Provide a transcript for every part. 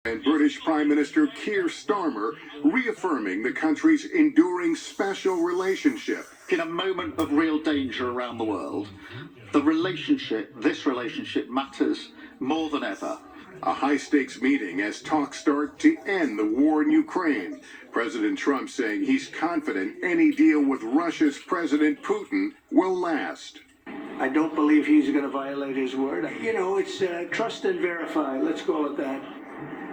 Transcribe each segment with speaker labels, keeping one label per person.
Speaker 1: And British Prime Minister Keir Starmer reaffirming the country's enduring special relationship.
Speaker 2: In a moment of real danger around the world, this relationship matters more than ever.
Speaker 1: A high-stakes meeting as talks start to end the war in Ukraine. President Trump saying he's confident any deal with Russia's President Putin will last.
Speaker 3: I don't believe he's going to violate his word. You know, it's trust and verify. Let's call it that.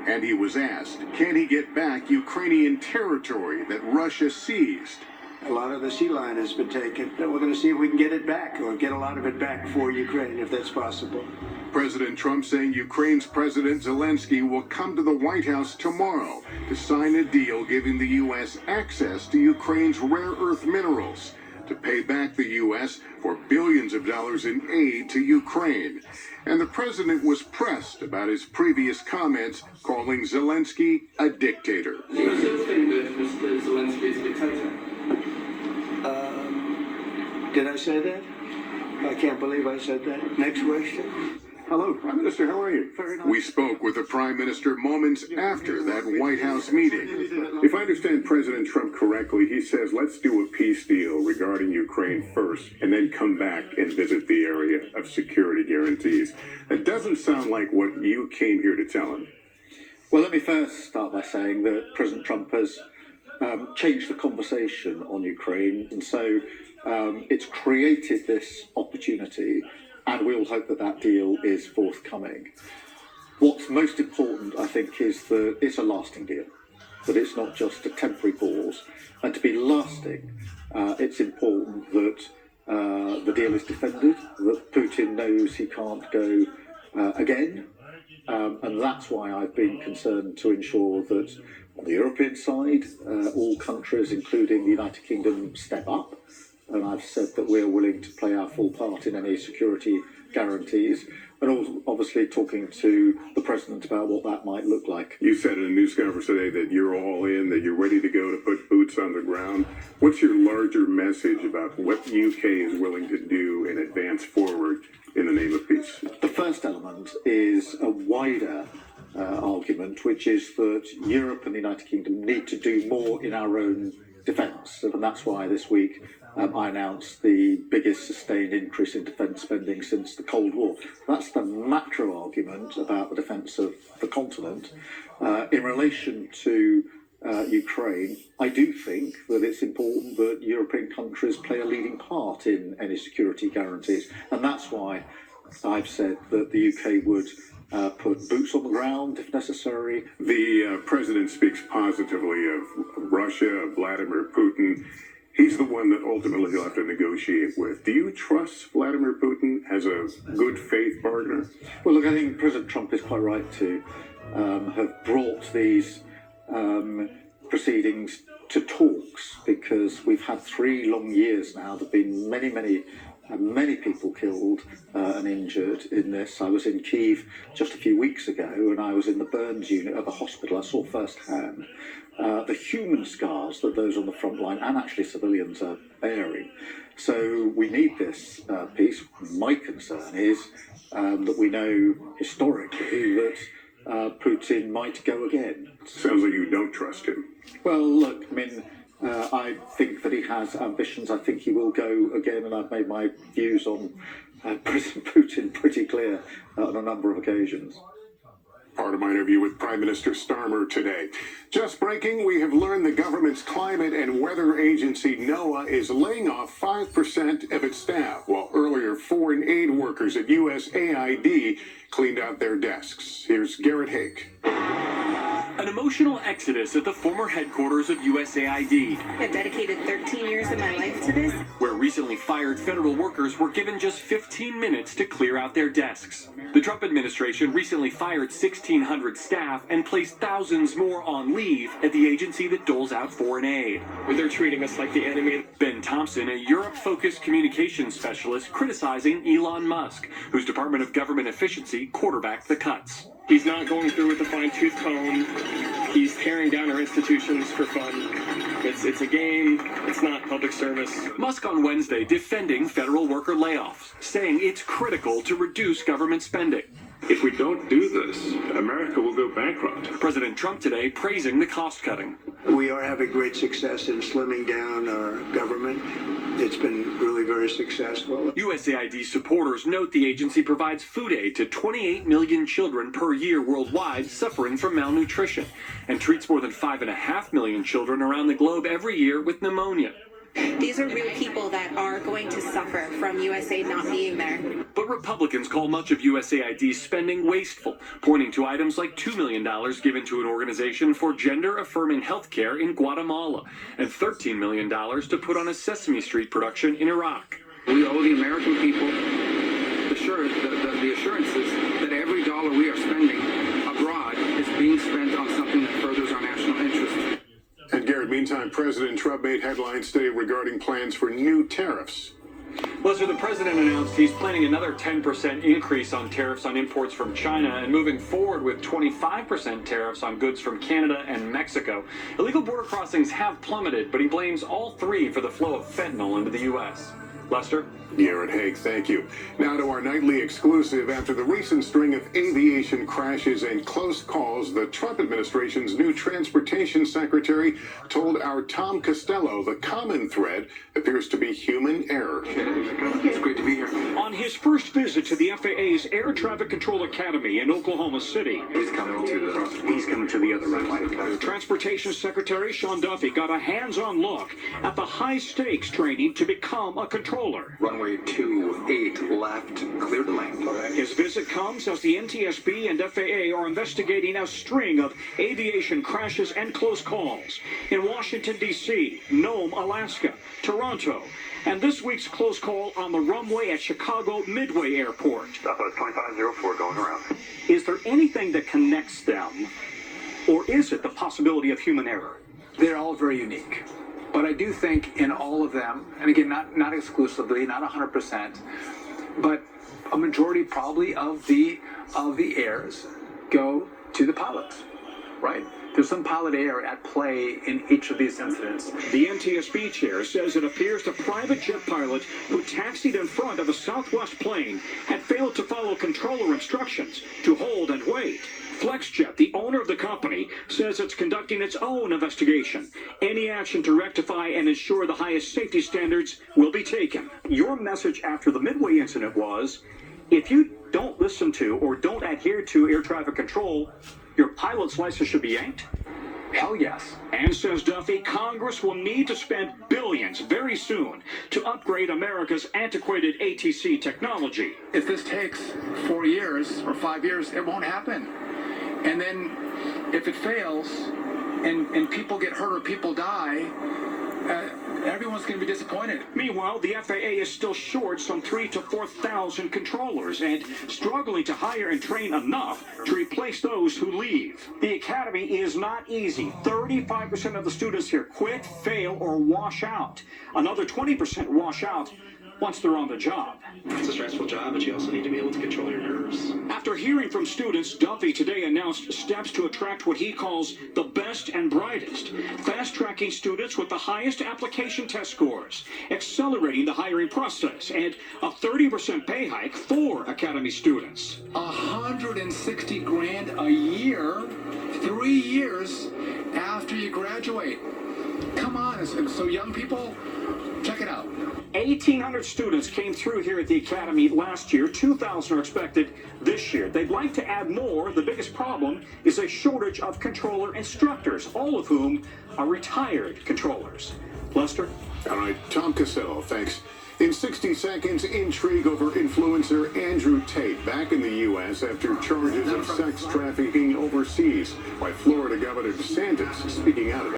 Speaker 1: And he was asked, can he get back Ukrainian territory that Russia seized?
Speaker 3: A lot of the sea line has been taken. We're going to see if we can get it back, or get a lot of it back for Ukraine, if that's possible.
Speaker 1: President Trump saying Ukraine's President Zelensky will come to the White House tomorrow to sign a deal giving the U.S. access to Ukraine's rare earth minerals, to pay back the U.S. for billions of dollars in aid to Ukraine. And the president was pressed about his previous comments calling Zelensky a dictator.
Speaker 4: Do you still think that Mr. Zelensky is a dictator?
Speaker 3: Did I say that? I can't believe I said that. Next question.
Speaker 1: Hello, Prime Minister, how are you?
Speaker 3: Very nice.
Speaker 1: We spoke with the Prime Minister moments after that White House meeting. If I understand President Trump correctly, he says, let's do a peace deal regarding Ukraine first, and then come back and visit the area of security guarantees. That doesn't sound like what you came here to tell him.
Speaker 2: Well, let me first start by saying that President Trump has changed the conversation on Ukraine, and so it's created this opportunity, and we all hope that that deal is forthcoming. What's most important, I think, is that it's a lasting deal, that it's not just a temporary pause. And to be lasting, it's important that the deal is defended, that Putin knows he can't go again. And that's why I've been concerned to ensure that on the European side, all countries, including the United Kingdom, step up. And I've said that we're willing to play our full part in any security guarantees, and also obviously talking to the President about what that might look like.
Speaker 1: You said in a news conference today that you're all in, that you're ready to go to put boots on the ground. What's your larger message about what the UK is willing to do and advance forward in the name of peace?
Speaker 2: The first element is a wider argument, which is that Europe and the United Kingdom need to do more in our own defence, and that's why this week I announced the biggest sustained increase in defence spending since the Cold War. That's the macro argument about the defence of the continent. In relation to Ukraine, I do think that it's important that European countries play a leading part in any security guarantees, and that's why I've said that the UK would put boots on the ground if necessary.
Speaker 1: The president speaks positively of Russia, of Vladimir Putin. He's the one that ultimately he'll have to negotiate with. Do you trust Vladimir Putin as a good faith partner?
Speaker 2: Well, look, I think President Trump is quite right to have brought these proceedings to talks, because we've had 3 long years now. There have been many people killed and injured in this. I was in Kyiv just a few weeks ago, and I was in the burns unit of a hospital. I saw firsthand the human scars that those on the front line and actually civilians are bearing. So we need this peace. My concern is that we know historically that Putin might go again.
Speaker 1: Sounds like you don't trust him.
Speaker 2: Well, look, I mean, I think that he has ambitions. I think he will go again, and I've made my views on President Putin pretty clear on a number of occasions.
Speaker 1: Part of my interview with Prime Minister Starmer today. Just breaking, we have learned the government's climate and weather agency NOAA is laying off 5% of its staff, while earlier foreign aid workers at USAID cleaned out their desks. Here's Garrett Hake.
Speaker 5: An emotional exodus at the former headquarters of USAID.
Speaker 6: I've dedicated 13 years of my life to this.
Speaker 5: Where recently fired federal workers were given just 15 minutes to clear out their desks. The Trump administration recently fired 1,600 staff and placed thousands more on leave at the agency that doles out foreign aid.
Speaker 4: They're treating us like the enemy.
Speaker 5: Ben Thompson, a Europe-focused communications specialist, criticizing Elon Musk, whose Department of Government Efficiency quarterbacked the cuts.
Speaker 4: He's not going through with the fine-tooth comb. He's tearing down our institutions for fun. It's a game. It's not public service.
Speaker 5: Musk on Wednesday defending federal worker layoffs, saying it's critical to reduce government spending.
Speaker 7: If we don't do this, America will go bankrupt.
Speaker 5: President Trump today praising the cost cutting.
Speaker 3: We are having great success in slimming down our government. It's been really very successful.
Speaker 5: USAID supporters note the agency provides food aid to 28 million children per year worldwide suffering from malnutrition and treats more than 5.5 million children around the globe every year with pneumonia.
Speaker 6: These are real people that are going to suffer from USAID not being there.
Speaker 5: But Republicans call much of USAID's spending wasteful, pointing to items like $2 million given to an organization for gender-affirming health care in Guatemala and $13 million to put on a Sesame Street production in Iraq.
Speaker 8: We owe the American people the assurances that every dollar we are spending abroad is being spent on something that furthers our national interests.
Speaker 1: And Garrett, meantime, President Trump made headlines today regarding plans for new tariffs.
Speaker 5: Lester, the president announced he's planning another 10% increase on tariffs on imports from China and moving forward with 25% tariffs on goods from Canada and Mexico. Illegal border crossings have plummeted, but he blames all three for the flow of fentanyl into the U.S. Lester?
Speaker 1: Garrett Haig, thank you. Now to our nightly exclusive. After the recent string of aviation crashes and close calls, the Trump administration's new transportation secretary told our Tom Costello the common thread appears to be human error.
Speaker 8: It's great to be here.
Speaker 9: On his first visit to the FAA's Air Traffic Control Academy in Oklahoma City,
Speaker 8: He's coming to the other runway.
Speaker 9: Transportation Secretary Sean Duffy got a hands-on look at the high-stakes training to become a controller.
Speaker 8: Runway 28 left, clear the lane.
Speaker 9: His visit comes as the NTSB and FAA are investigating a string of aviation crashes and close calls in Washington, D.C., Nome, Alaska, Toronto, and this week's close call on the runway at Chicago Midway Airport.
Speaker 7: 2504 going around.
Speaker 9: Is there anything that connects them, or is it the possibility of human error?
Speaker 10: They're all very unique. But I do think in all of them, and again, not exclusively, not 100%, but a majority probably of the errors go to the pilots, right? There's some pilot error at play in each of these incidents.
Speaker 9: The NTSB chair says it appears the private jet pilot who taxied in front of a Southwest plane had failed to follow controller instructions to hold and wait. FlexJet, the owner of the company, says it's conducting its own investigation. Any action to rectify and ensure the highest safety standards will be taken. Your message after the Midway incident was, if you don't listen to or don't adhere to air traffic control, your pilot's license should be yanked?
Speaker 10: Hell yes.
Speaker 9: And says Duffy, Congress will need to spend billions very soon to upgrade America's antiquated ATC technology.
Speaker 10: If this takes 4 years or 5 years, it won't happen. And then if it fails and people get hurt or people die, everyone's going to be disappointed.
Speaker 9: Meanwhile, the FAA is still short some 3,000 to 4,000 controllers and struggling to hire and train enough to replace those who leave. The academy is not easy. 35% of the students here quit, fail, or wash out. Another 20% wash out once they're on the job.
Speaker 4: It's a stressful job, but you also need to be able to control your nerves.
Speaker 9: After hearing from students, Duffy today announced steps to attract what he calls the best and brightest, fast-tracking students with the highest application test scores, accelerating the hiring process, and a 30% pay hike for Academy students.
Speaker 10: $160,000 a year, 3 years after you graduate. Come on, so young people, check it out.
Speaker 9: 1,800 students came through here at the Academy last year. 2,000 are expected this year. They'd like to add more. The biggest problem is a shortage of controller instructors, all of whom are retired controllers. Lester?
Speaker 1: All right, Tom Costello, thanks. In 60 seconds, intrigue over influencer Andrew Tate back in the U.S. after charges of sex trafficking overseas. Why Florida Governor DeSantis speaking out of